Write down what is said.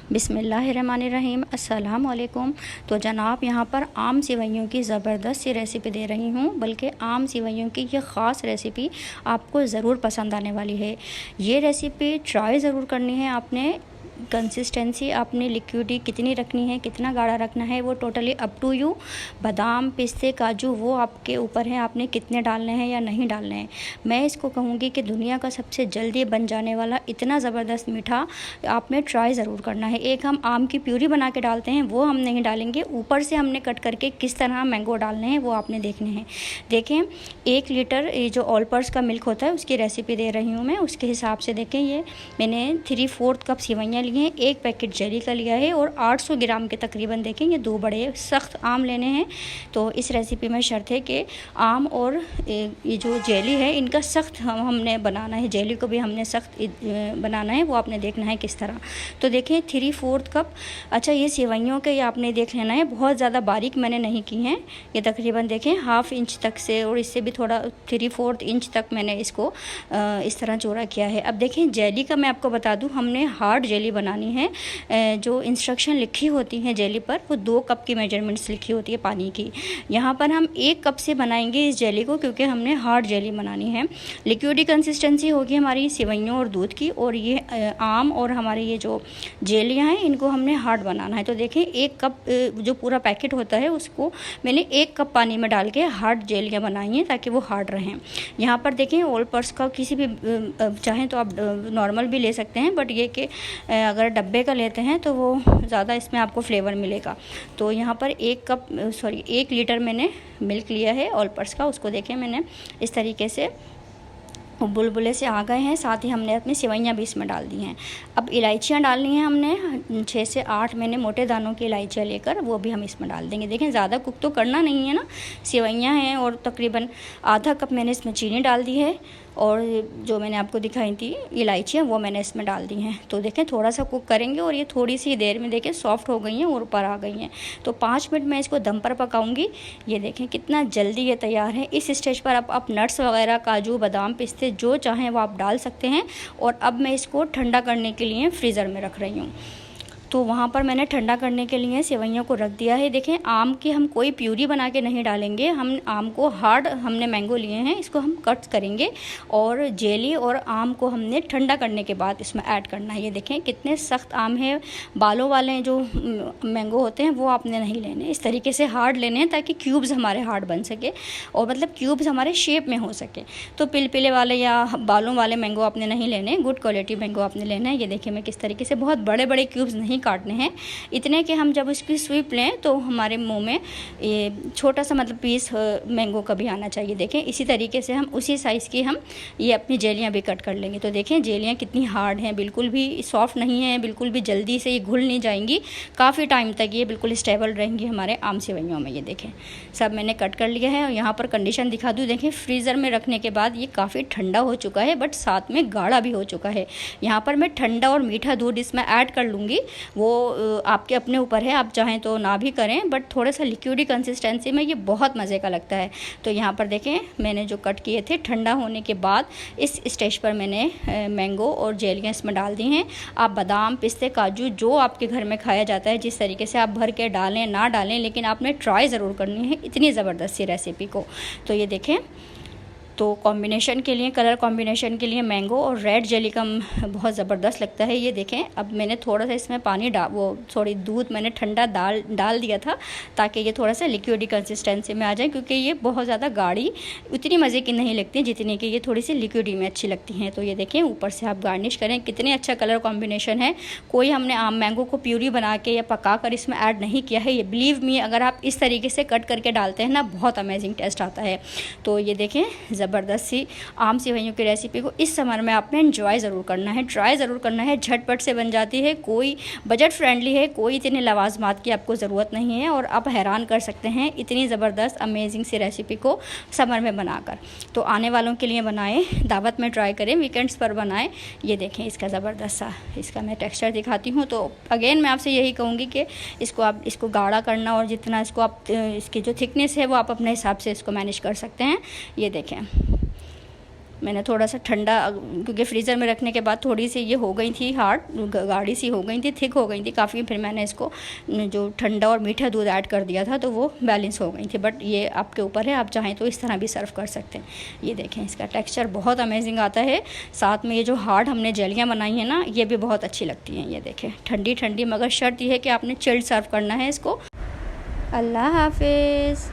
बिस्मिल्लाहिर्रहमानिर्रहीम, अस्सलाम वालेकुम। तो जनाब यहाँ पर आम सेवइयों की ज़बरदस्त सी रेसिपी दे रही हूँ, बल्कि आम सेवइयों की ये ख़ास रेसिपी आपको ज़रूर पसंद आने वाली है। ये रेसिपी ट्राई ज़रूर करनी है आपने। कंसिस्टेंसी आपने लिक्विडी कितनी रखनी है, कितना गाढ़ा रखना है, वो टोटली अप टू यू। बादाम, पिस्ते, काजू वो आपके ऊपर है, आपने कितने डालने हैं या नहीं डालने हैं। मैं इसको कहूँगी कि दुनिया का सबसे जल्दी बन जाने वाला इतना ज़बरदस्त मीठा आपने ट्राई ज़रूर करना है। एक हम आम की प्यूरी बना के डालते हैं, वो हम नहीं डालेंगे। ऊपर से हमने कट करके किस तरह मैंगो डालने हैं वो आपने देखने हैं। देखें, 1 लीटर ये जो ऑल पर्स का मिल्क होता है उसकी रेसिपी दे रही हूँ मैं, उसके हिसाब से देखें। ये मैंने 3/4 कप सेवइयाँ लिए हैं, 1 पैकेट जेली का लिया है और 800 ग्राम के तकरीबन देखें ये 2 बड़े सख्त आम लेने हैं। तो इस रेसिपी में शर्त है कि आम और ये जो जेली है इनका सख्त हमने बनाना है, जेली को भी हमने सख्त बनाना है, वो आपने देखना है किस तरह। तो देखें 3/4 कप। अच्छा, ये सेवइयों के आपने देख लेना है, बहुत ज़्यादा बारीक मैंने नहीं की हैं। ये तकरीबन देखें 1/2 इंच तक से और इससे भी थोड़ा 3/4 इंच तक मैंने इसको इस तरह चौड़ा किया है। अब देखें जेली का मैं आपको बता दूं, हमने हार्ड जेली बनानी है। जो इंस्ट्रक्शन लिखी होती हैं जेली पर वो 2 कप की मेजरमेंट्स लिखी होती है पानी की। यहाँ पर हम 1 कप से बनाएंगे इस जेली को, क्योंकि हमने हार्ड जेली बनानी है। लिक्विडी कंसिस्टेंसी होगी हमारी सेवइयों और दूध की, और ये आम और हमारे ये जो जेलियाँ हैं इनको हमने हार्ड बनाना है। तो देखें 1 कप जो पूरा पैकेट होता है उसको मैंने 1 कप पानी में डाल के हार्ड जेलियाँ बनाई हैं ताकि वो हार्ड रहें। यहाँ पर देखें ऑल पर्स का किसी भी चाहें तो आप नॉर्मल भी ले सकते हैं, बट ये कि अगर डब्बे का लेते हैं तो वो ज़्यादा इसमें आपको फ्लेवर मिलेगा। तो यहाँ पर 1 लीटर मैंने मिल्क लिया है ऑल पर्स का, उसको देखें मैंने इस तरीके से बुलबुले से आ गए हैं। साथ ही हमने अपनी सेवइयाँ भी इसमें डाल दी हैं। अब इलायचियाँ डालनी हैं हमने, 6 से 8 मैंने मोटे दानों की इलायचियाँ लेकर वो भी हम इसमें डाल देंगे। देखें ज़्यादा कुक तो करना नहीं है ना, सेवइयाँ हैं। और तकरीबन आधा कप मैंने इसमें चीनी डाल दी है, और जो मैंने आपको दिखाई थी इलायचियाँ वो मैंने इसमें डाल दी हैं। तो देखें थोड़ा सा कुक करेंगे और ये थोड़ी सी देर में देखें सॉफ्ट हो गई हैं और ऊपर आ गई हैं। तो 5 मिनट मैं इसको दम पर पकाऊंगी। ये देखें कितना जल्दी ये तैयार है। इस स्टेज पर आप नट्स वगैरह, काजू, बादाम, पिस्ते जो चाहें वो आप डाल सकते हैं। और अब मैं इसको ठंडा करने के लिए फ्रीज़र में रख रही हूँ। तो वहाँ पर मैंने ठंडा करने के लिए सेवइयों को रख दिया है। देखें आम की हम कोई प्यूरी बना के नहीं डालेंगे, हम आम को हार्ड हमने मैंगो लिए हैं, इसको हम कट करेंगे और जेली और आम को हमने ठंडा करने के बाद इसमें ऐड करना है। ये देखें कितने सख्त आम है, बालों वाले जो मैंगो होते हैं वो आपने नहीं लेने, इस तरीके से हार्ड लेने हैं ताकि क्यूब्स हमारे हार्ड बन सके और मतलब क्यूब्स हमारे शेप में हो सके। तो पिलपिले वाले या बालों वाले मैंगो आपने नहीं लेने, गुड क्वालिटी मैंगो आपने लेना है। ये देखिए मैं किस तरीके से, बहुत बड़े बड़े क्यूब्स नहीं काटने हैं, इतने कि हम जब उसकी स्वीप लें तो हमारे मुंह में ये छोटा सा मतलब पीस मैंगो का भी आना चाहिए। देखें इसी तरीके से हम उसी साइज़ की हम ये अपनी जेलियाँ भी कट कर लेंगे। तो देखें जेलियाँ कितनी हार्ड हैं, बिल्कुल भी सॉफ्ट नहीं हैं, बिल्कुल भी जल्दी से ये घुल नहीं जाएंगी, काफ़ी टाइम तक ये बिल्कुल स्टेबल रहेंगी हमारे आम सेवइयों में। ये देखें सब मैंने कट कर लिया है। और यहाँ पर कंडीशन दिखा दूँ, देखें फ्रीज़र में रखने के बाद ये काफ़ी ठंडा हो चुका है, बट साथ में गाढ़ा भी हो चुका है। यहाँ पर मैं ठंडा और मीठा दूध इसमें ऐड कर लूँगी, वो आपके अपने ऊपर है, आप चाहें तो ना भी करें, बट थोड़ा सा लिक्विडी कंसिस्टेंसी में ये बहुत मज़े का लगता है। तो यहाँ पर देखें मैंने जो कट किए थे ठंडा होने के बाद इस स्टेज पर मैंने मैंगो और जेलियाँ इसमें डाल दी हैं। आप बादाम, पिस्ते, काजू जो आपके घर में खाया जाता है जिस तरीके से आप भर के डालें ना डालें, लेकिन आपने ट्राई ज़रूर करनी है इतनी ज़बरदस्त सी रेसिपी को। तो ये देखें, तो कॉम्बिनेशन के लिए, कलर कॉम्बिनेशन के लिए मैंगो और रेड जेली का बहुत ज़बरदस्त लगता है। ये देखें अब मैंने थोड़ा सा इसमें पानी थोड़ी दूध मैंने ठंडा डाल दिया था ताकि ये थोड़ा सा लिक्विडी कंसिस्टेंसी में आ जाए, क्योंकि ये बहुत ज़्यादा गाढ़ी उतनी मज़े की नहीं लगती जितनी कि ये थोड़ी सी लिक्विडी में अच्छी लगती हैं। तो ये देखें ऊपर से आप गार्निश करें, कितने अच्छा कलर कॉम्बिनेशन है। कोई हमने आम मैंगो को प्यूरी बना के या पका कर इसमें ऐड नहीं किया है। ये बिलीव मी, अगर आप इस तरीके से कट करके डालते हैं ना, बहुत अमेजिंग टेस्ट आता है। तो ये देखें ज़बरदस्त सी आम सेवइयों की रेसिपी को इस समर में आपने एंजॉय ज़रूर करना है, ट्राई ज़रूर करना है। झटपट से बन जाती है, कोई बजट फ्रेंडली है, कोई इतने लवाजमात की आपको ज़रूरत नहीं है, और आप हैरान कर सकते हैं इतनी ज़बरदस्त अमेजिंग सी रेसिपी को समर में बनाकर। तो आने वालों के लिए बनाएं, दावत में ट्राई करें, वीकेंड्स पर बनाएं। ये देखें इसका ज़बरदस्त सा इसका मैं टेक्सचर दिखाती हूँ। तो अगेन मैं आपसे यही कहूँगी कि इसको गाढ़ा करना, और जितना इसको आप इसकी जो थिकनेस है वो आप अपने हिसाब से इसको मैनेज कर सकते हैं। ये देखें मैंने थोड़ा सा ठंडा, क्योंकि फ्रीज़र में रखने के बाद थोड़ी सी ये हो गई थी हार्ड, गाढ़ी सी हो गई थी, थिक हो गई थी काफ़ी। फिर मैंने इसको जो ठंडा और मीठा दूध ऐड कर दिया था तो वो बैलेंस हो गई थी। बट ये आपके ऊपर है, आप चाहें तो इस तरह भी सर्व कर सकते हैं। ये देखें, इसका टेक्स्चर बहुत अमेजिंग आता है। साथ में ये जो हार्ड हमने जेलियाँ बनाई हैं ना, ये भी बहुत अच्छी लगती हैं। ये देखें, ठंडी ठंडी, मगर शर्त यह है कि आपने चिल्ड सर्व करना है इसको। अल्लाह हाफिज़।